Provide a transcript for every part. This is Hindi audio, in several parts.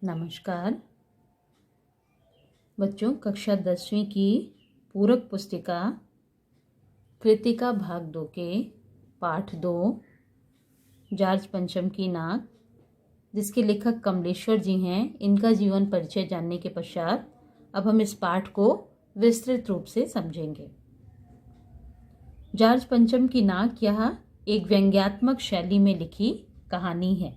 नमस्कार बच्चों, कक्षा 10वीं की पूरक पुस्तिका कृतिका भाग 2 के पाठ 2 जॉर्ज पंचम की नाक, जिसके लेखक कमलेश्वर जी हैं, इनका जीवन परिचय जानने के पश्चात अब हम इस पाठ को विस्तृत रूप से समझेंगे। जॉर्ज पंचम की नाक यह एक व्यंग्यात्मक शैली में लिखी कहानी है।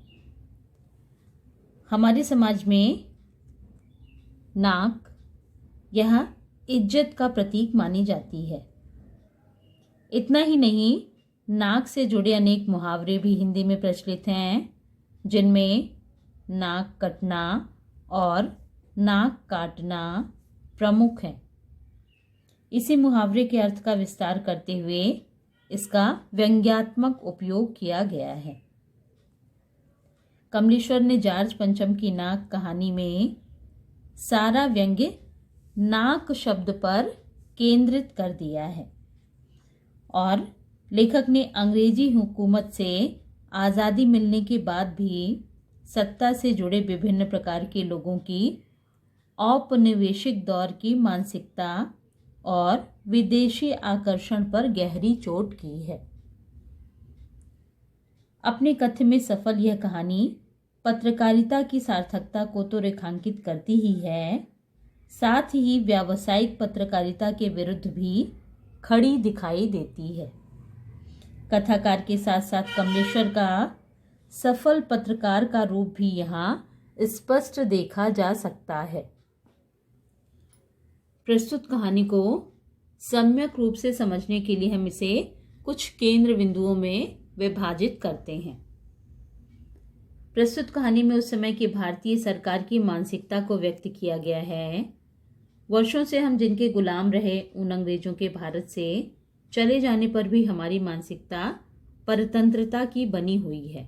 हमारे समाज में नाक यह इज्जत का प्रतीक मानी जाती है। इतना ही नहीं, नाक से जुड़े अनेक मुहावरे भी हिंदी में प्रचलित हैं, जिनमें नाक कटना और नाक काटना प्रमुख हैं। इसी मुहावरे के अर्थ का विस्तार करते हुए इसका व्यंग्यात्मक उपयोग किया गया है। कमलेश्वर ने जॉर्ज पंचम की नाक कहानी में सारा व्यंग्य नाक शब्द पर केंद्रित कर दिया है और लेखक ने अंग्रेजी हुकूमत से आज़ादी मिलने के बाद भी सत्ता से जुड़े विभिन्न प्रकार के लोगों की औपनिवेशिक दौर की मानसिकता और विदेशी आकर्षण पर गहरी चोट की है। अपने कथ्य में सफल यह कहानी पत्रकारिता की सार्थकता को तो रेखांकित करती ही है, साथ ही व्यावसायिक पत्रकारिता के विरुद्ध भी खड़ी दिखाई देती है। कथाकार के साथ साथ कमलेश्वर का सफल पत्रकार का रूप भी यहाँ स्पष्ट देखा जा सकता है। प्रस्तुत कहानी को सम्यक रूप से समझने के लिए हम इसे कुछ केंद्र बिंदुओं में विभाजित करते हैं। प्रस्तुत कहानी में उस समय की भारतीय सरकार की मानसिकता को व्यक्त किया गया है। वर्षों से हम जिनके गुलाम रहे, उन अंग्रेजों के भारत से चले जाने पर भी हमारी मानसिकता परतंत्रता की बनी हुई है।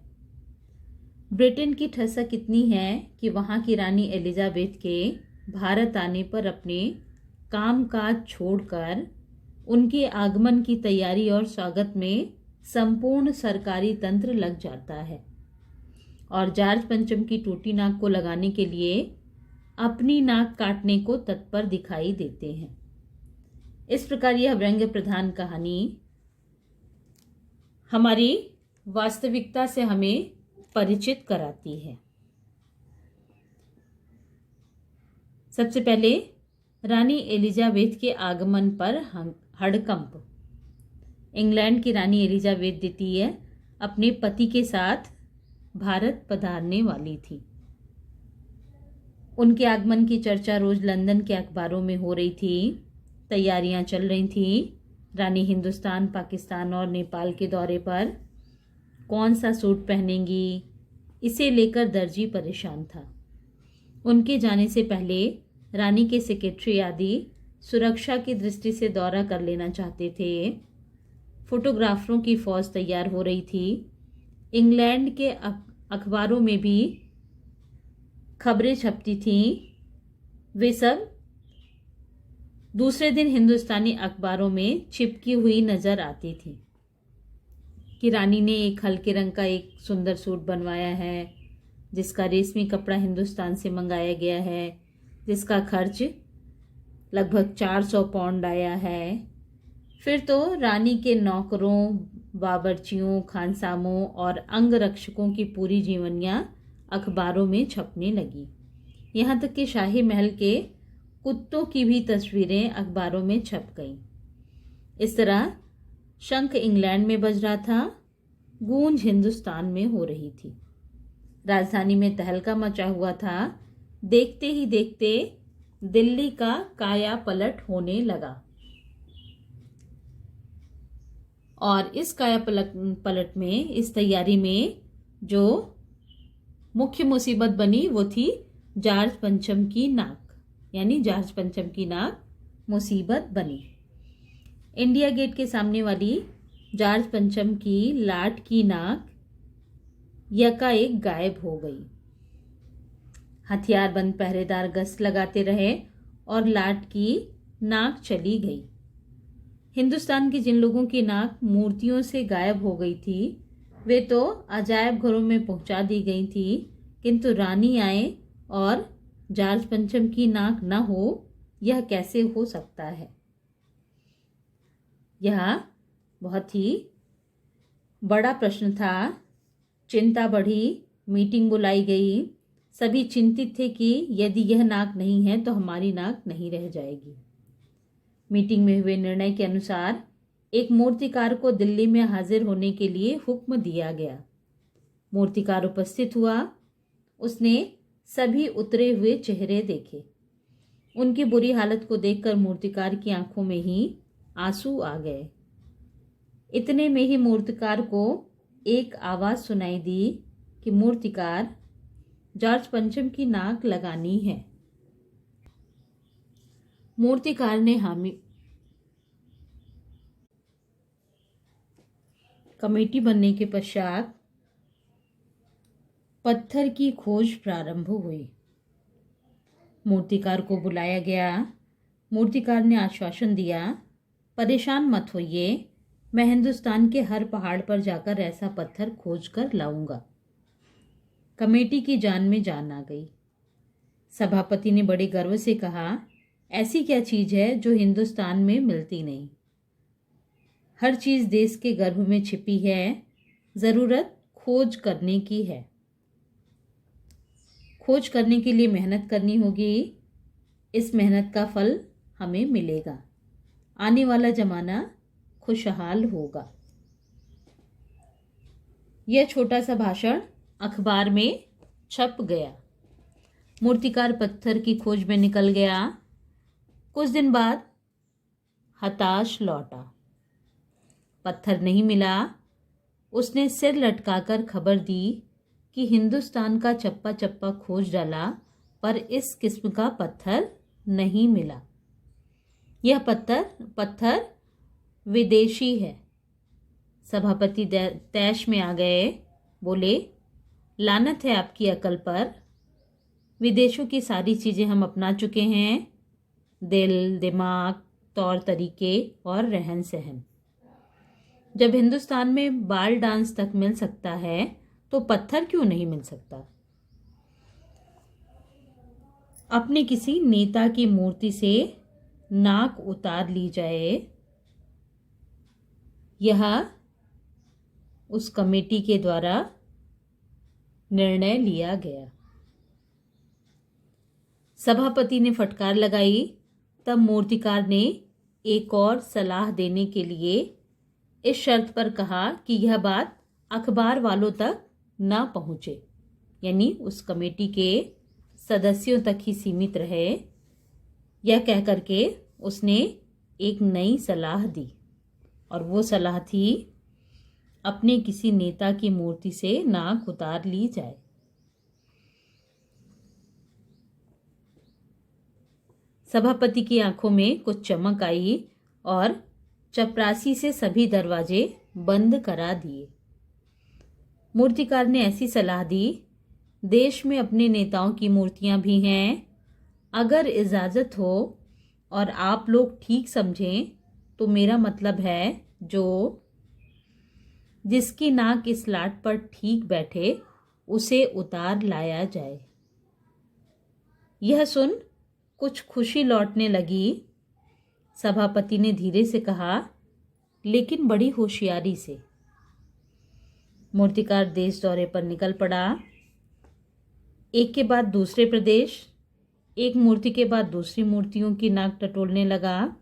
ब्रिटेन की ठसक इतनी है कि वहाँ की रानी एलिजाबेथ के भारत आने पर अपने कामकाज छोड़कर उनके आगमन की तैयारी और स्वागत में संपूर्ण सरकारी तंत्र लग जाता है और जॉर्ज पंचम की टूटी नाक को लगाने के लिए अपनी नाक काटने को तत्पर दिखाई देते हैं। इस प्रकार यह व्यंग्य प्रधान कहानी हमारी वास्तविकता से हमें परिचित कराती है। सबसे पहले रानी एलिजाबेथ के आगमन पर हड़कंप। इंग्लैंड की रानी एलिजाबेथ द्वितीय अपने पति के साथ भारत पधारने वाली थी। उनके आगमन की चर्चा रोज लंदन के अखबारों में हो रही थी। तैयारियां चल रही थी। रानी हिंदुस्तान, पाकिस्तान और नेपाल के दौरे पर कौन सा सूट पहनेंगी, इसे लेकर दर्जी परेशान था। उनके जाने से पहले रानी के सेक्रेटरी आदि सुरक्षा की दृष्टि से दौरा कर लेना चाहते थे। फोटोग्राफरों की फौज तैयार हो रही थी। इंग्लैंड के अखबारों में भी खबरें छपती थीं। वे सब दूसरे दिन हिंदुस्तानी अखबारों में चिपकी हुई नजर आती थी कि रानी ने एक हल्के रंग का एक सुंदर सूट बनवाया है, जिसका रेशमी कपड़ा हिंदुस्तान से मंगाया गया है, जिसका खर्च लगभग 400 पाउंड आया है। फिर तो रानी के नौकरों, बावर्चियों, खानसामों और अंगरक्षकों की पूरी जीवनियां अखबारों में छपने लगी। यहाँ तक कि शाही महल के कुत्तों की भी तस्वीरें अखबारों में छप गईं। इस तरह शंख इंग्लैंड में बज रहा था, गूंज हिंदुस्तान में हो रही थी। राजधानी में तहलका मचा हुआ था। देखते ही देखते दिल्ली का काया पलट होने लगा और इस काया पलट में, इस तैयारी में जो मुख्य मुसीबत बनी वो थी जॉर्ज पंचम की नाक, यानी जॉर्ज पंचम की नाक मुसीबत बनी। इंडिया गेट के सामने वाली जॉर्ज पंचम की लाट की नाक यकाएक गायब हो गई। हथियारबंद पहरेदार गश्त लगाते रहे और लाट की नाक चली गई। हिंदुस्तान के जिन लोगों की नाक मूर्तियों से गायब हो गई थी, वे तो अजायब घरों में पहुंचा दी गई थी, किंतु रानी आए और जॉर्ज पंचम की नाक न हो, यह कैसे हो सकता है? यह बहुत ही बड़ा प्रश्न था। चिंता बढ़ी, मीटिंग बुलाई गई। सभी चिंतित थे कि यदि यह नाक नहीं है तो हमारी नाक नहीं रह जाएगी। मीटिंग में हुए निर्णय के अनुसार एक मूर्तिकार को दिल्ली में हाजिर होने के लिए हुक्म दिया गया। मूर्तिकार उपस्थित हुआ। उसने सभी उतरे हुए चेहरे देखे। उनकी बुरी हालत को देखकर मूर्तिकार की आंखों में ही आंसू आ गए। इतने में ही मूर्तिकार को एक आवाज सुनाई दी कि मूर्तिकार, जॉर्ज पंचम की नाक लगानी है। मूर्तिकार ने हामी। कमेटी बनने के पश्चात पत्थर की खोज प्रारंभ हुई। मूर्तिकार को बुलाया गया। मूर्तिकार ने आश्वासन दिया, परेशान मत होइए, मैं हिंदुस्तान के हर पहाड़ पर जाकर ऐसा पत्थर खोज कर लाऊंगा। कमेटी की जान में जान आ गई। सभापति ने बड़े गर्व से कहा, ऐसी क्या चीज है जो हिंदुस्तान में मिलती नहीं? हर चीज देश के गर्भ में छिपी है, जरूरत खोज करने की है। खोज करने के लिए मेहनत करनी होगी। इस मेहनत का फल हमें मिलेगा। आने वाला जमाना खुशहाल होगा। यह छोटा सा भाषण अखबार में छप गया। मूर्तिकार पत्थर की खोज में निकल गया। कुछ दिन बाद हताश लौटा। पत्थर नहीं मिला। उसने सिर लटकाकर खबर दी कि हिंदुस्तान का चप्पा चप्पा खोज डाला, पर इस किस्म का पत्थर नहीं मिला। यह पत्थर विदेशी है। सभापति तैश में आ गए। बोले, लानत है आपकी अकल पर। विदेशों की सारी चीजें हम अपना चुके हैं, दिल, दिमाग, तौर तरीके और रहन सहन। जब हिंदुस्तान में बाल डांस तक मिल सकता है तो पत्थर क्यों नहीं मिल सकता? अपने किसी नेता की मूर्ति से नाक उतार ली जाए, यह उस कमेटी के द्वारा निर्णय लिया गया। सभापति ने फटकार लगाई। तब मूर्तिकार ने एक और सलाह देने के लिए इस शर्त पर कहा कि यह बात अखबार वालों तक ना पहुंचे, यानी उस कमेटी के सदस्यों तक ही सीमित रहे। यह कह करके उसने एक नई सलाह दी, और वो सलाह थी, अपने किसी नेता की मूर्ति से नाक उतार ली जाए। सभापति की आंखों में कुछ चमक आई और चपरासी से सभी दरवाजे बंद करा दिए। मूर्तिकार ने ऐसी सलाह दी, देश में अपने नेताओं की मूर्तियां भी हैं। अगर इजाज़त हो और आप लोग ठीक समझें तो मेरा मतलब है, जो जिसकी नाक इस लाट पर ठीक बैठे उसे उतार लाया जाए। यह सुन कुछ खुशी लौटने लगी। सभापति ने धीरे से कहा, लेकिन बड़ी होशियारी से। मूर्तिकार देश दौरे पर निकल पड़ा। एक के बाद दूसरे प्रदेश, एक मूर्ति के बाद दूसरी मूर्तियों की नाक टटोलने लगा,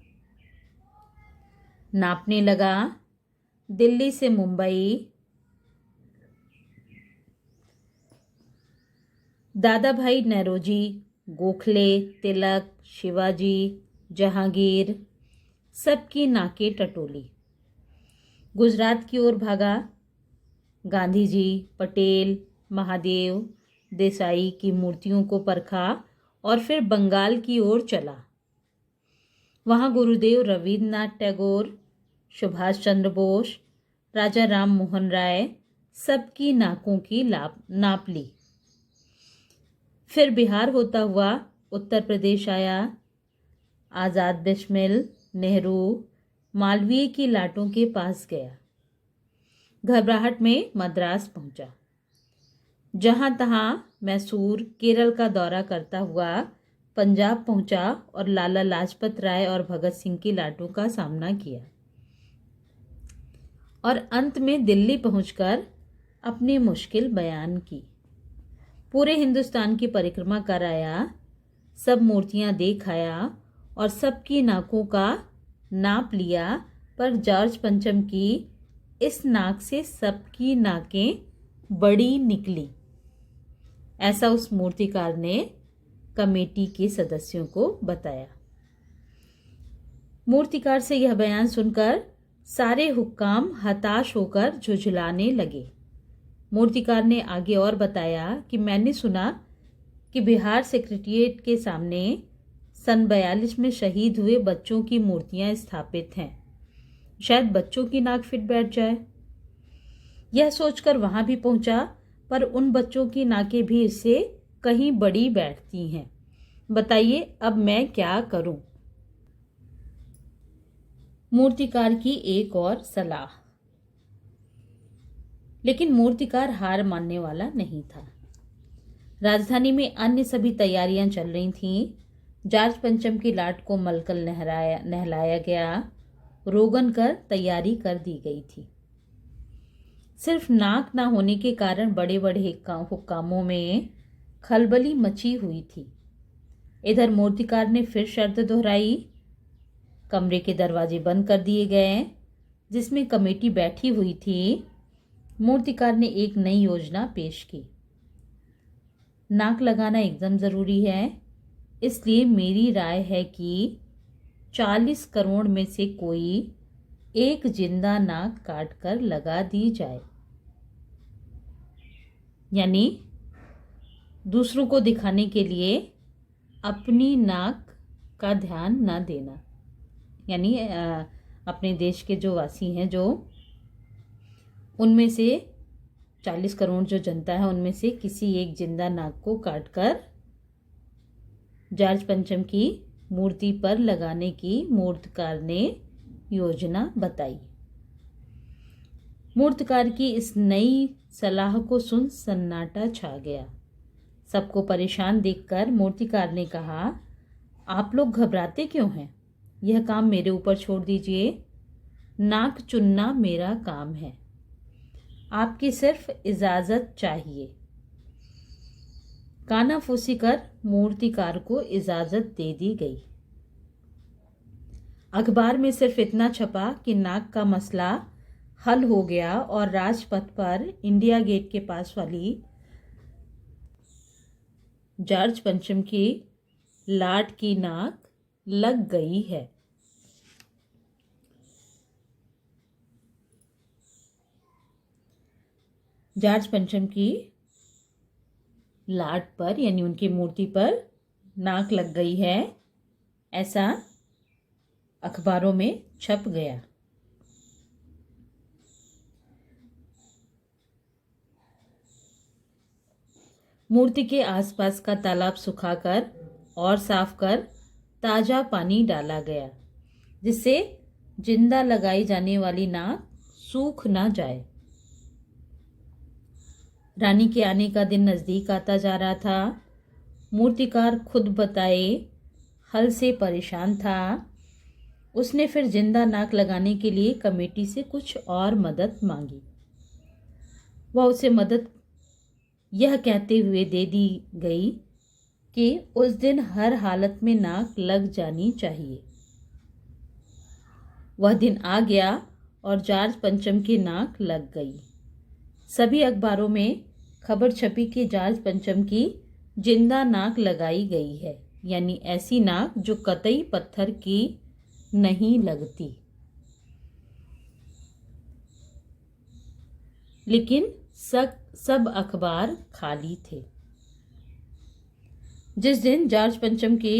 नापने लगा। दिल्ली से मुंबई, दादा भाई नौरोजी, गोखले, तिलक, शिवाजी, जहांगीर, सबकी नाकें टटोली। गुजरात की ओर भागा। गांधी जी, पटेल, महादेव, देसाई की मूर्तियों को परखा और फिर बंगाल की ओर चला। वहाँ गुरुदेव रविन्द्रनाथ टैगोर, सुभाष चंद्र बोस, राजा राम मोहन राय, सबकी नाकों की नाप ली। फिर बिहार होता हुआ उत्तर प्रदेश आया। आज़ाद बिस्मिल, नेहरू, मालवीय की लाटों के पास गया। घबराहट में मद्रास पहुंचा। जहाँ तहाँ मैसूर केरल का दौरा करता हुआ पंजाब पहुंचा और लाला लाजपत राय और भगत सिंह की लाटों का सामना किया और अंत में दिल्ली पहुंचकर अपनी मुश्किल बयान की। पूरे हिंदुस्तान की परिक्रमा कराया, सब मूर्तियां देख आया और सबकी नाकों का नाप लिया, पर जॉर्ज पंचम की इस नाक से सबकी नाकें बड़ी निकली। ऐसा उस मूर्तिकार ने कमेटी के सदस्यों को बताया। मूर्तिकार से यह बयान सुनकर सारे हुक्काम हताश होकर झुझलाने लगे। मूर्तिकार ने आगे और बताया कि मैंने सुना कि बिहार सेक्रेटेरिएट के सामने सन 42 में शहीद हुए बच्चों की मूर्तियां स्थापित हैं। शायद बच्चों की नाक फिट बैठ जाए। यह सोचकर वहां भी पहुंचा, पर उन बच्चों की नाकें भी इससे कहीं बड़ी बैठती हैं। बताइए अब मैं क्या करूं? मूर्तिकार की एक और सलाह। लेकिन मूर्तिकार हार मानने वाला नहीं था। राजधानी में अन्य सभी तैयारियां चल रही थीं। जॉर्ज पंचम की लाट को मलकल नहलाया गया, रोगन कर तैयारी कर दी गई थी। सिर्फ नाक ना होने के कारण बड़े बड़े हुक्कामों में खलबली मची हुई थी। इधर मूर्तिकार ने फिर शर्त दोहराई। कमरे के दरवाजे बंद कर दिए गए जिसमें कमेटी बैठी हुई थी। मूर्तिकार ने एक नई योजना पेश की। नाक लगाना एकदम ज़रूरी है, इसलिए मेरी राय है कि 40 करोड़ में से कोई एक जिंदा नाक काट कर लगा दी जाए। यानी दूसरों को दिखाने के लिए अपनी नाक का ध्यान न देना। यानी अपने देश के जो वासी हैं, जो उनमें से 40 करोड़ जो जनता है, उनमें से किसी एक जिंदा नाक को काटकर जॉर्ज पंचम की मूर्ति पर लगाने की मूर्तिकार ने योजना बताई। मूर्तिकार की इस नई सलाह को सुन सन्नाटा छा गया। सबको परेशान देखकर मूर्तिकार ने कहा, आप लोग घबराते क्यों हैं? यह काम मेरे ऊपर छोड़ दीजिए। नाक चुनना मेरा काम है, आपकी सिर्फ इजाजत चाहिए। कानाफूसी कर मूर्तिकार को इजाजत दे दी गई। अखबार में सिर्फ इतना छपा कि नाक का मसला हल हो गया और राजपथ पर इंडिया गेट के पास वाली जॉर्ज पंचम की लाट की नाक लग गई है। जॉर्ज पंचम की लाट पर यानी उनकी मूर्ति पर नाक लग गई है, ऐसा अखबारों में छप गया। मूर्ति के आसपास का तालाब सुखाकर और साफ कर ताजा पानी डाला गया, जिससे जिंदा लगाई जाने वाली नाक सूख ना जाए। रानी के आने का दिन नज़दीक आता जा रहा था। मूर्तिकार खुद बताए हल से परेशान था। उसने फिर जिंदा नाक लगाने के लिए कमेटी से कुछ और मदद मांगी। वह उसे मदद यह कहते हुए दे दी गई कि उस दिन हर हालत में नाक लग जानी चाहिए। वह दिन आ गया और जॉर्ज पंचम की नाक लग गई। सभी अखबारों में खबर छपी कि जॉर्ज पंचम की जिंदा नाक लगाई गई है, यानी ऐसी नाक जो कतई पत्थर की नहीं लगती। लेकिन सब अखबार खाली थे। जिस दिन जॉर्ज पंचम के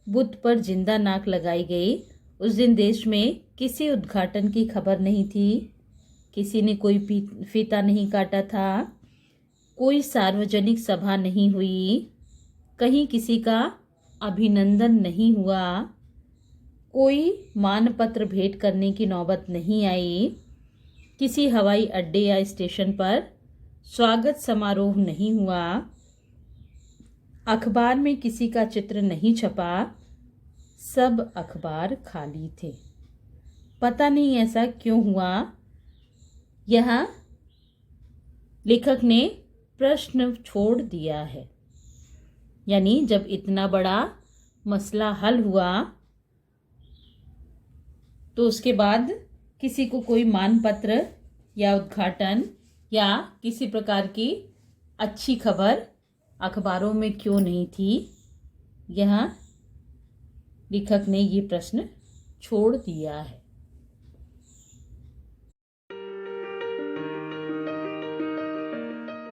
बुत पर जिंदा नाक लगाई गई, उस दिन देश में किसी उद्घाटन की खबर नहीं थी। किसी ने कोई फीता नहीं काटा था। कोई सार्वजनिक सभा नहीं हुई। कहीं किसी का अभिनंदन नहीं हुआ। कोई मानपत्र भेंट करने की नौबत नहीं आई। किसी हवाई अड्डे या स्टेशन पर स्वागत समारोह नहीं हुआ, अखबार में किसी का चित्र नहीं छपा, सब अखबार खाली थे। पता नहीं ऐसा क्यों हुआ। यहाँ लेखक ने प्रश्न छोड़ दिया है, यानी जब इतना बड़ा मसला हल हुआ तो उसके बाद किसी को कोई मानपत्र या उद्घाटन या किसी प्रकार की अच्छी खबर अखबारों में क्यों नहीं थी। यहाँ लेखक ने ये प्रश्न छोड़ दिया है।